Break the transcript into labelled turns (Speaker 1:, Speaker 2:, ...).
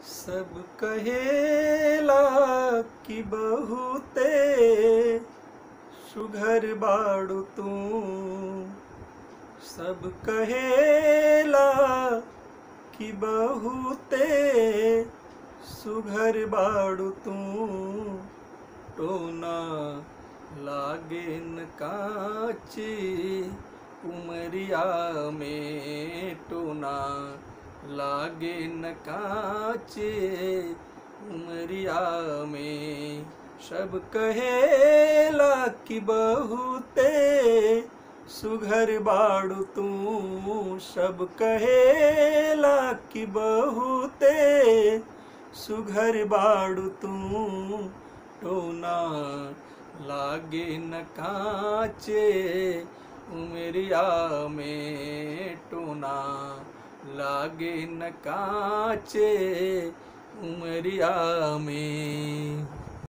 Speaker 1: सब कहेला कि बहुते सुघर बाड़ू तू। सब कहेला कि बहुते सुघर बाड़ू तू। टोना लागे न काची उमरिया में, टोना लागे न काचे उमरिया में। सब कहेला कि बहुते सुघर बाड़ू तू। सब कहेला कि बहुते सुघर बाड़ू तू। टोना लागे न काचे उमरिया में, टोना लागे न काचे उमरिया में।